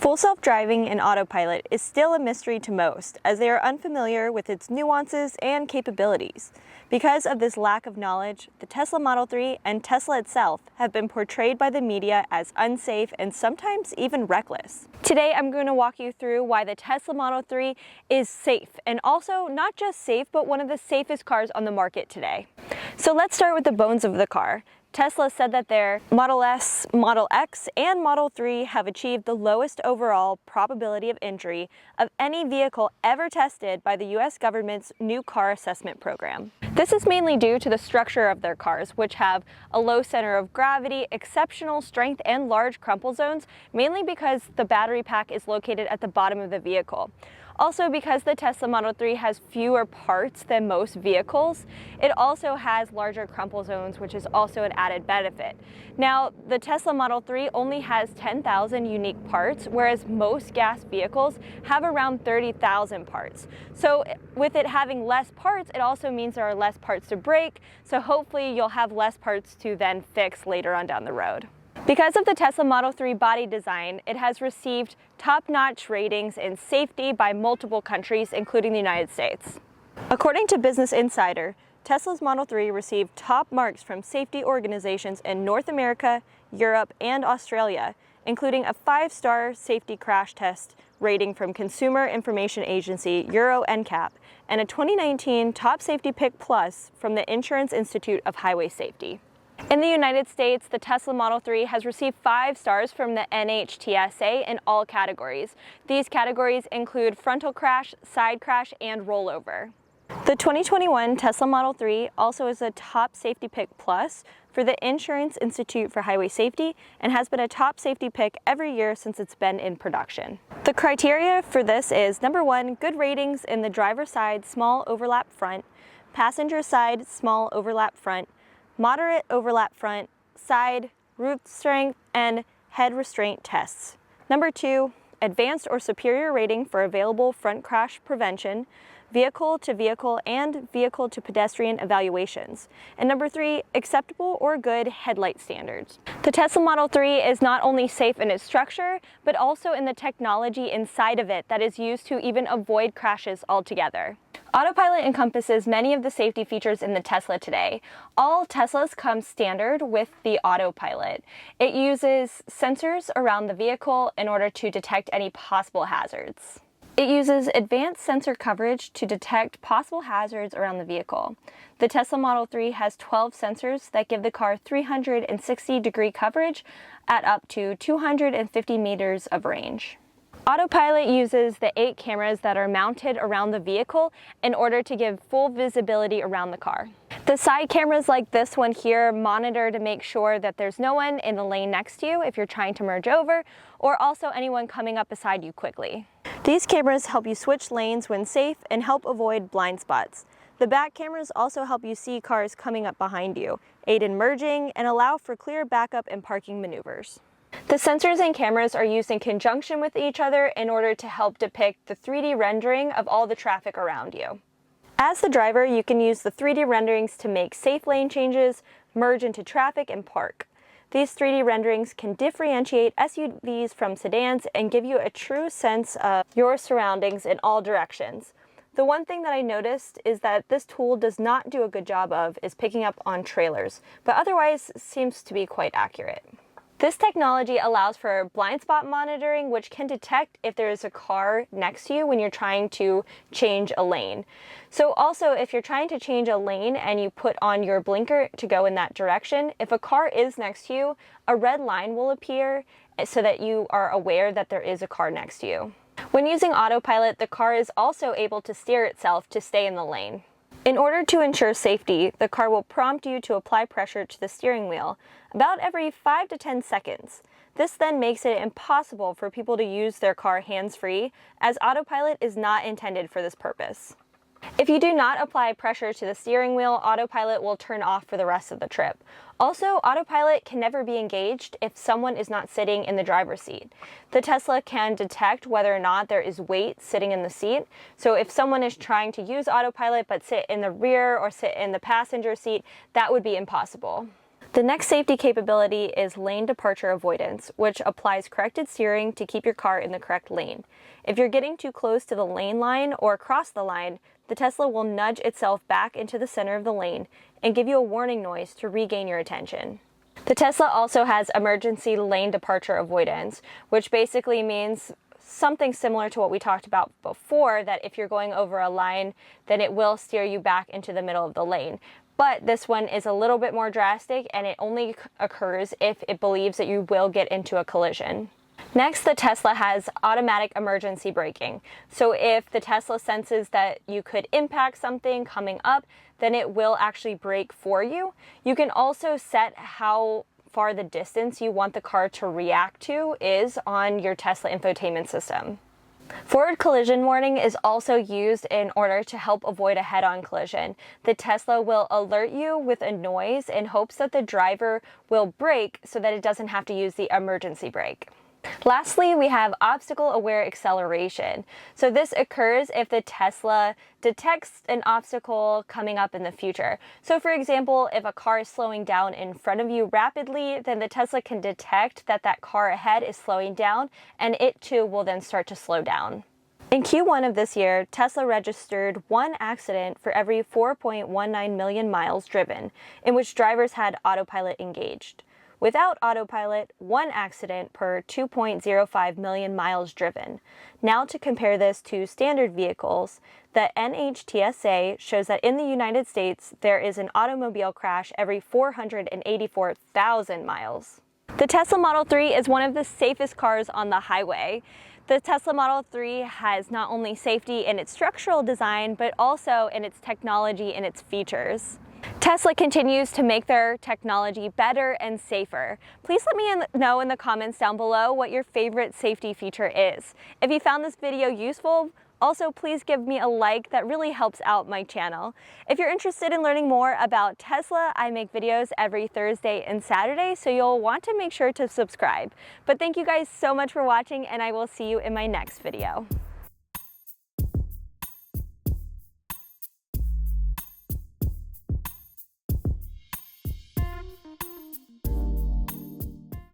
Full self-driving and autopilot is still a mystery to most, as they are unfamiliar with its nuances and capabilities. Because of this lack of knowledge, the Tesla Model 3 and Tesla itself have been portrayed by the media as unsafe and sometimes even reckless. Today I'm going to walk you through why the Tesla Model 3 is safe, and also not just safe, but one of the safest cars on the market today. So let's start with the bones of the car. Tesla said that their Model S, Model X, and Model 3 have achieved the lowest overall probability of injury of any vehicle ever tested by the US government's new car assessment program. This is mainly due to the structure of their cars, which have a low center of gravity, exceptional strength, and large crumple zones, mainly because the battery pack is located at the bottom of the vehicle. Also, because the Tesla Model 3 has fewer parts than most vehicles, it also has larger crumple zones, which is also an added benefit. Now, the Tesla Model 3 only has 10,000 unique parts, whereas most gas vehicles have around 30,000 parts. So with it having less parts, it also means there are less parts to break, so hopefully you'll have less parts to then fix later on down the road. Because of the Tesla Model 3 body design, it has received top-notch ratings in safety by multiple countries, including the United States. According to Business Insider, Tesla's Model 3 received top marks from safety organizations in North America, Europe, and Australia, including a 5-star safety crash test rating from Consumer Information Agency Euro NCAP, and a 2019 Top Safety Pick Plus from the Insurance Institute of Highway Safety. In the United States, the Tesla Model 3 has received 5 stars from the NHTSA in all categories. These categories include frontal crash, side crash, and rollover. The 2021 Tesla Model 3 also is a Top Safety Pick Plus for the Insurance Institute for Highway Safety and has been a top safety pick every year since it's been in production. The criteria for this is, number 1, good ratings in the driver's side small overlap front, passenger side small overlap front, moderate overlap front, side, roof strength, and head restraint tests. Number 2, advanced or superior rating for available front crash prevention, vehicle-to-vehicle and vehicle-to-pedestrian evaluations. And number 3, acceptable or good headlight standards. The Tesla Model 3 is not only safe in its structure, but also in the technology inside of it that is used to even avoid crashes altogether. Autopilot encompasses many of the safety features in the Tesla today. All Teslas come standard with the Autopilot. It uses sensors around the vehicle in order to detect any possible hazards. It uses advanced sensor coverage to detect possible hazards around the vehicle. The Tesla Model 3 has 12 sensors that give the car 360-degree coverage at up to 250 meters of range. Autopilot uses the 8 cameras that are mounted around the vehicle in order to give full visibility around the car. The side cameras like this one here monitor to make sure that there's no one in the lane next to you if you're trying to merge over, or also anyone coming up beside you quickly. These cameras help you switch lanes when safe and help avoid blind spots. The back cameras also help you see cars coming up behind you, aid in merging, and allow for clear backup and parking maneuvers. The sensors and cameras are used in conjunction with each other in order to help depict the 3D rendering of all the traffic around you. As the driver, you can use the 3D renderings to make safe lane changes, merge into traffic, and park. These 3D renderings can differentiate SUVs from sedans and give you a true sense of your surroundings in all directions. The one thing that I noticed is that this tool does not do a good job of is picking up on trailers, but otherwise seems to be quite accurate. This technology allows for blind spot monitoring, which can detect if there is a car next to you when you're trying to change a lane. So also, if you're trying to change a lane and you put on your blinker to go in that direction, if a car is next to you, a red line will appear so that you are aware that there is a car next to you. When using Autopilot, the car is also able to steer itself to stay in the lane. In order to ensure safety, the car will prompt you to apply pressure to the steering wheel about every 5 to 10 seconds. This then makes it impossible for people to use their car hands-free, as Autopilot is not intended for this purpose. If you do not apply pressure to the steering wheel, Autopilot will turn off for the rest of the trip. Also, Autopilot can never be engaged if someone is not sitting in the driver's seat. The Tesla can detect whether or not there is weight sitting in the seat. So if someone is trying to use Autopilot but sit in the rear or sit in the passenger seat, that would be impossible. The next safety capability is lane departure avoidance, which applies corrected steering to keep your car in the correct lane. If you're getting too close to the lane line or across the line, the Tesla will nudge itself back into the center of the lane and give you a warning noise to regain your attention. The Tesla also has emergency lane departure avoidance, which basically means something similar to what we talked about before, that if you're going over a line, then it will steer you back into the middle of the lane. But this one is a little bit more drastic, and it only occurs if it believes that you will get into a collision. Next, the Tesla has automatic emergency braking. So if the Tesla senses that you could impact something coming up, then it will actually brake for you. You can also set how far the distance you want the car to react to is on your Tesla infotainment system. Forward collision warning is also used in order to help avoid a head-on collision. The Tesla will alert you with a noise in hopes that the driver will brake so that it doesn't have to use the emergency brake. Lastly, we have obstacle-aware acceleration. So this occurs if the Tesla detects an obstacle coming up in the future. So for example, if a car is slowing down in front of you rapidly, then the Tesla can detect that that car ahead is slowing down, and it too will then start to slow down. In Q1 of this year, Tesla registered 1 accident for every 4.19 million miles driven, in which drivers had Autopilot engaged. Without Autopilot, 1 accident per 2.05 million miles driven. Now to compare this to standard vehicles, the NHTSA shows that in the United States, there is an automobile crash every 484,000 miles. The Tesla Model 3 is one of the safest cars on the highway. The Tesla Model 3 has not only safety in its structural design, but also in its technology and its features. Tesla continues to make their technology better and safer. Please let me know in the comments down below what your favorite safety feature is. If you found this video useful, also please give me a like. That really helps out my channel. If you're interested in learning more about Tesla, I make videos every Thursday and Saturday, so you'll want to make sure to subscribe. But thank you guys so much for watching, and I will see you in my next video.